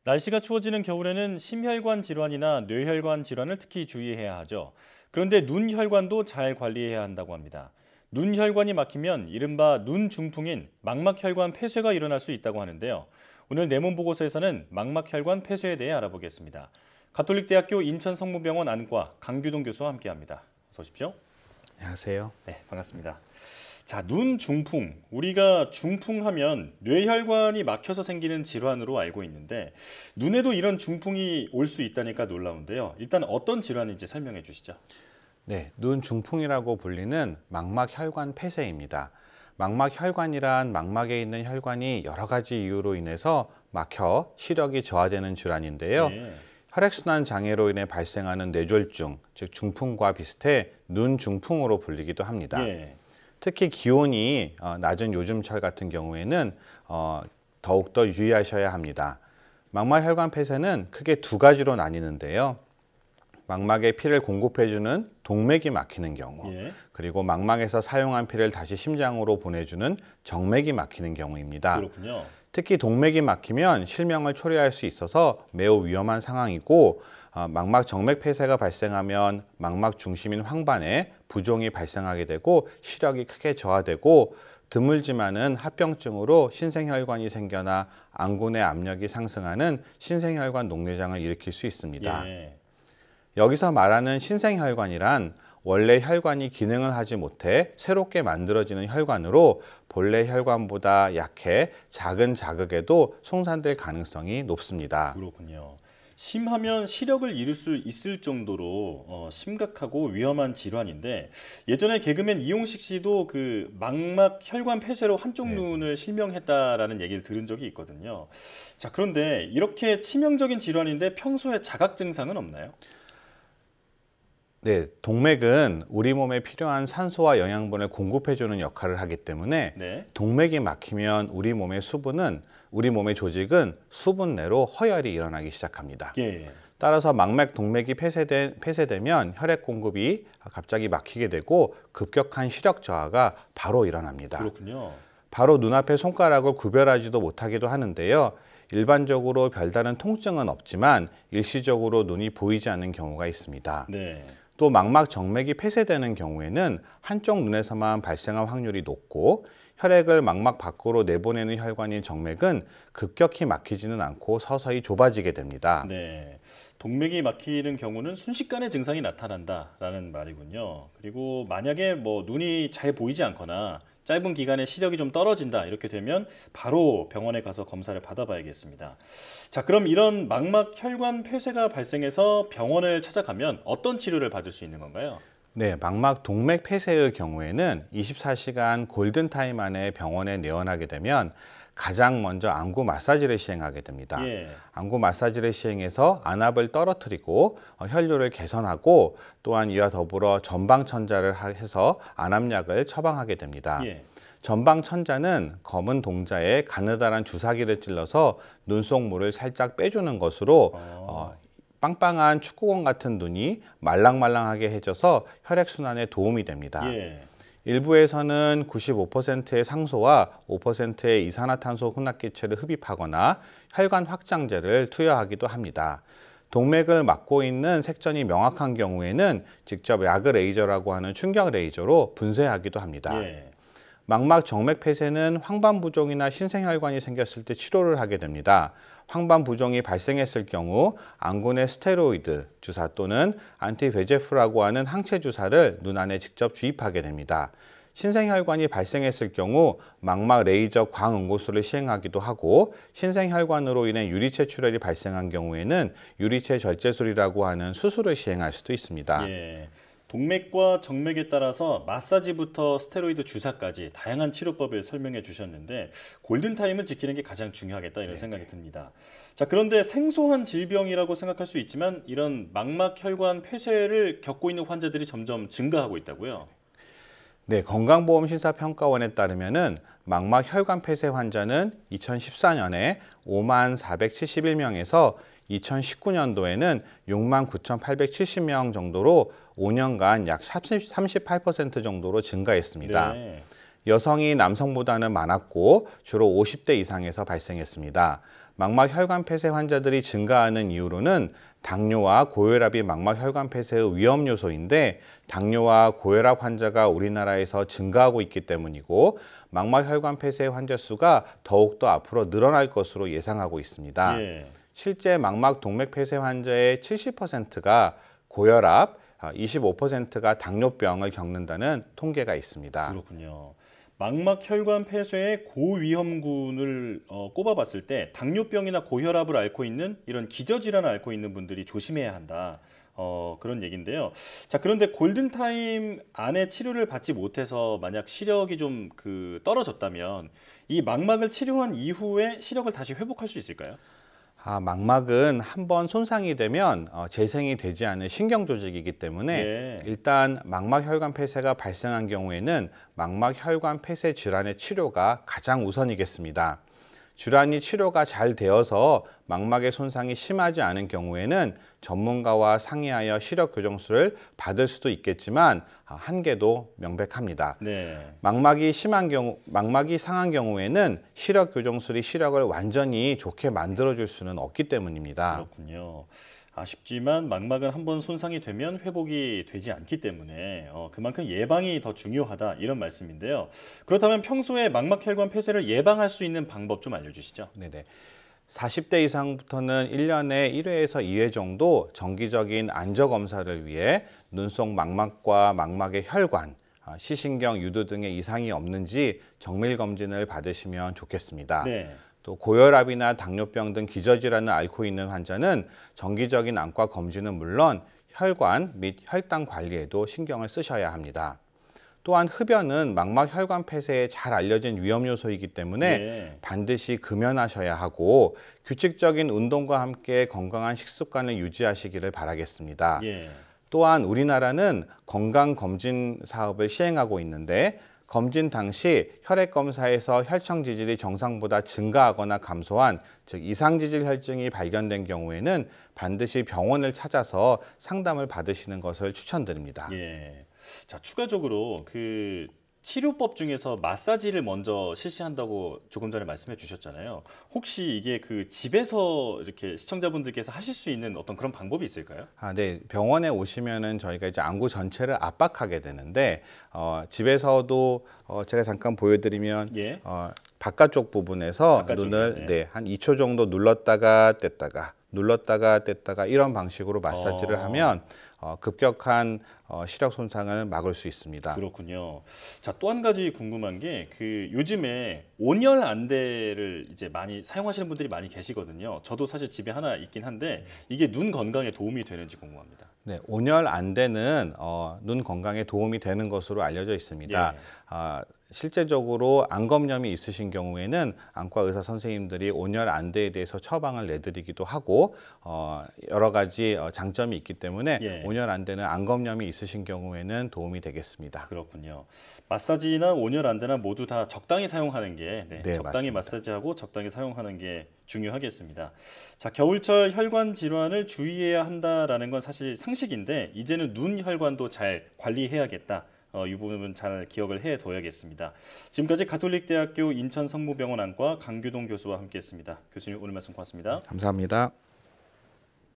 날씨가 추워지는 겨울에는 심혈관 질환이나 뇌혈관 질환을 특히 주의해야 하죠. 그런데 눈혈관도 잘 관리해야 한다고 합니다. 눈혈관이 막히면 이른바 눈 중풍인 망막혈관 폐쇄가 일어날 수 있다고 하는데요. 오늘 내문 보고서에서는 망막혈관 폐쇄에 대해 알아보겠습니다. 가톨릭대학교 인천성모병원 안과 강규동 교수와 함께합니다. 어서 오십시오. 안녕하세요. 네, 반갑습니다. 자, 눈 중풍. 우리가 중풍하면 뇌혈관이 막혀서 생기는 질환으로 알고 있는데 눈에도 이런 중풍이 올 수 있다니까 놀라운데요. 일단 어떤 질환인지 설명해 주시죠. 네, 눈 중풍이라고 불리는 망막혈관 폐쇄입니다. 망막혈관이란 망막에 있는 혈관이 여러 가지 이유로 인해서 막혀 시력이 저하되는 질환인데요. 네. 혈액순환 장애로 인해 발생하는 뇌졸중, 즉 중풍과 비슷해 눈 중풍으로 불리기도 합니다. 예. 특히 기온이 낮은 요즘철 같은 경우에는 더욱더 유의하셔야 합니다. 망막혈관 폐쇄는 크게 두 가지로 나뉘는데요. 망막에 피를 공급해주는 동맥이 막히는 경우, 예. 그리고 망막에서 사용한 피를 다시 심장으로 보내주는 정맥이 막히는 경우입니다. 그렇군요. 특히 동맥이 막히면 실명을 초래할 수 있어서 매우 위험한 상황이고, 망막 정맥 폐쇄가 발생하면 망막 중심인 황반에 부종이 발생하게 되고 시력이 크게 저하되고, 드물지만은 합병증으로 신생혈관이 생겨나 안구내 압력이 상승하는 신생혈관 녹내장을 일으킬 수 있습니다. 예. 여기서 말하는 신생혈관이란 원래 혈관이 기능을 하지 못해 새롭게 만들어지는 혈관으로 본래 혈관보다 약해 작은 자극에도 송산될 가능성이 높습니다. 그렇군요. 심하면 시력을 잃을 수 있을 정도로 심각하고 위험한 질환인데 예전에 개그맨 이용식 씨도 그 망막 혈관 폐쇄로 한쪽 네. 눈을 실명했다라는 얘기를 들은 적이 있거든요. 자, 그런데 이렇게 치명적인 질환인데 평소에 자각 증상은 없나요? 네, 동맥은 우리 몸에 필요한 산소와 영양분을 공급해주는 역할을 하기 때문에 네. 동맥이 막히면 우리 몸의 조직은 수분 내로 허혈이 일어나기 시작합니다. 예. 따라서 망막 동맥이 폐쇄되면 혈액 공급이 갑자기 막히게 되고 급격한 시력 저하가 바로 일어납니다. 그렇군요. 바로 눈앞에 손가락을 구별하지도 못하기도 하는데요. 일반적으로 별다른 통증은 없지만 일시적으로 눈이 보이지 않는 경우가 있습니다. 네. 또 망막 정맥이 폐쇄되는 경우에는 한쪽 눈에서만 발생할 확률이 높고, 혈액을 망막 밖으로 내보내는 혈관인 정맥은 급격히 막히지는 않고 서서히 좁아지게 됩니다. 네. 동맥이 막히는 경우는 순식간에 증상이 나타난다라는 말이군요. 그리고 만약에 뭐 눈이 잘 보이지 않거나 짧은 기간에 시력이 좀 떨어진다 이렇게 되면 바로 병원에 가서 검사를 받아봐야겠습니다. 자, 그럼 이런 망막 혈관 폐쇄가 발생해서 병원을 찾아가면 어떤 치료를 받을 수 있는 건가요? 네, 망막 동맥 폐쇄의 경우에는 24시간 골든타임 안에 병원에 내원하게 되면 가장 먼저 안구 마사지를 시행하게 됩니다. 예. 안구 마사지를 시행해서 안압을 떨어뜨리고 혈류를 개선하고, 또한 이와 더불어 전방천자를 해서 안압약을 처방하게 됩니다. 예. 전방천자는 검은 동자에 가느다란 주사기를 찔러서 눈속 물을 살짝 빼주는 것으로 빵빵한 축구공 같은 눈이 말랑말랑하게 해져서 혈액순환에 도움이 됩니다. 예. 일부에서는 95%의 상소와 5%의 이산화탄소 혼합기체를 흡입하거나 혈관 확장제를 투여하기도 합니다. 동맥을 막고 있는 색전이 명확한 경우에는 직접 야그 레이저라고 하는 충격 레이저로 분쇄하기도 합니다. 예. 망막 정맥 폐쇄는 황반 부종이나 신생혈관이 생겼을 때 치료를 하게 됩니다. 황반 부종이 발생했을 경우 안구 내 스테로이드 주사 또는 안티VEGF라고 하는 항체 주사를 눈 안에 직접 주입하게 됩니다. 신생혈관이 발생했을 경우 망막 레이저 광응고술을 시행하기도 하고, 신생혈관으로 인해 유리체 출혈이 발생한 경우에는 유리체 절제술이라고 하는 수술을 시행할 수도 있습니다. 예. 동맥과 정맥에 따라서 마사지부터 스테로이드 주사까지 다양한 치료법을 설명해 주셨는데 골든타임을 지키는 게 가장 중요하겠다 이런 생각이 듭니다. 자, 그런데 생소한 질병이라고 생각할 수 있지만 이런 망막혈관 폐쇄를 겪고 있는 환자들이 점점 증가하고 있다고요? 네, 건강보험심사평가원에 따르면은 망막 혈관 폐쇄 환자는 2014년에 5만 471명에서 2019년도에는 6만 9,870명 정도로 5년간 약 38% 정도로 증가했습니다. 네. 여성이 남성보다는 많았고 주로 50대 이상에서 발생했습니다. 망막 혈관 폐쇄 환자들이 증가하는 이유로는 당뇨와 고혈압이 망막 혈관 폐쇄의 위험 요소인데 당뇨와 고혈압 환자가 우리나라에서 증가하고 있기 때문이고 망막 혈관 폐쇄 환자 수가 더욱더 앞으로 늘어날 것으로 예상하고 있습니다. 예. 실제 망막 동맥 폐쇄 환자의 70%가 고혈압, 25%가 당뇨병을 겪는다는 통계가 있습니다. 그렇군요. 망막 혈관 폐쇄의 고위험군을 꼽아봤을 때 당뇨병이나 고혈압을 앓고 있는 이런 기저질환을 앓고 있는 분들이 조심해야 한다. 그런 얘기인데요. 자, 그런데 골든타임 안에 치료를 받지 못해서 만약 시력이 좀 떨어졌다면 이 망막을 치료한 이후에 시력을 다시 회복할 수 있을까요? 망막은 한번 손상이 되면 재생이 되지 않는 신경 조직이기 때문에 예. 일단 망막 혈관 폐쇄가 발생한 경우에는 망막 혈관 폐쇄 질환의 치료가 가장 우선이겠습니다. 질환이 치료가 잘 되어서 망막의 손상이 심하지 않은 경우에는 전문가와 상의하여 시력 교정술을 받을 수도 있겠지만 한계도 명백합니다. 네. 망막이 상한 경우에는 시력 교정술이 시력을 완전히 좋게 만들어줄 수는 없기 때문입니다. 그렇군요. 아쉽지만 망막은 한번 손상이 되면 회복이 되지 않기 때문에 그만큼 예방이 더 중요하다 이런 말씀인데요. 그렇다면 평소에 망막 혈관 폐쇄를 예방할 수 있는 방법 좀 알려주시죠. 네네. 40대 이상부터는 1년에 1회에서 2회 정도 정기적인 안저 검사를 위해 눈 속 망막과 망막의 혈관, 시신경, 유두 등의 이상이 없는지 정밀 검진을 받으시면 좋겠습니다. 네. 또 고혈압이나 당뇨병 등 기저질환을 앓고 있는 환자는 정기적인 안과 검진은 물론 혈관 및 혈당 관리에도 신경을 쓰셔야 합니다. 또한 흡연은 망막 혈관 폐쇄에 잘 알려진 위험 요소이기 때문에 네. 반드시 금연하셔야 하고 규칙적인 운동과 함께 건강한 식습관을 유지하시기를 바라겠습니다. 예. 또한 우리나라는 건강검진 사업을 시행하고 있는데 검진 당시 혈액 검사에서 혈청 지질이 정상보다 증가하거나 감소한 즉 이상 지질 혈증이 발견된 경우에는 반드시 병원을 찾아서 상담을 받으시는 것을 추천드립니다. 예. 자, 추가적으로 치료법 중에서 마사지를 먼저 실시한다고 조금 전에 말씀해 주셨잖아요. 혹시 이게 집에서 이렇게 시청자분들께서 하실 수 있는 어떤 그런 방법이 있을까요? 네. 병원에 오시면은 저희가 이제 안구 전체를 압박하게 되는데 집에서도 제가 잠깐 보여드리면 예. 바깥쪽 부분에서 바깥쪽이요, 눈을 네. 한 2초 정도 눌렀다가 뗐다가 이런 방식으로 마사지를 하면 급격한 시력 손상을 막을 수 있습니다. 그렇군요. 자, 또 한 가지 궁금한 게 요즘에 온열 안대를 이제 많이 사용하시는 분들이 많이 계시거든요. 저도 사실 집에 하나 있긴 한데 이게 눈 건강에 도움이 되는지 궁금합니다. 네, 온열 안대는 눈 건강에 도움이 되는 것으로 알려져 있습니다. 예. 실제적으로 안검염이 있으신 경우에는 안과 의사 선생님들이 온열 안대에 대해서 처방을 내드리기도 하고 여러 가지 장점이 있기 때문에 예. 온열 안대는 안검염이 있으신 경우에는 도움이 되겠습니다. 그렇군요. 마사지나 온열 안대나 모두 다 적당히 사용하는 게 네, 적당히 맞습니다. 마사지하고 적당히 사용하는 게 중요하겠습니다. 자, 겨울철 혈관 질환을 주의해야 한다라는 건 사실 상식인데 이제는 눈 혈관도 잘 관리해야겠다. 이 부분은 잘 기억을 해둬야겠습니다. 지금까지 가톨릭대학교 인천성모병원 안과 강규동 교수와 함께했습니다. 교수님 오늘 말씀 고맙습니다. 감사합니다.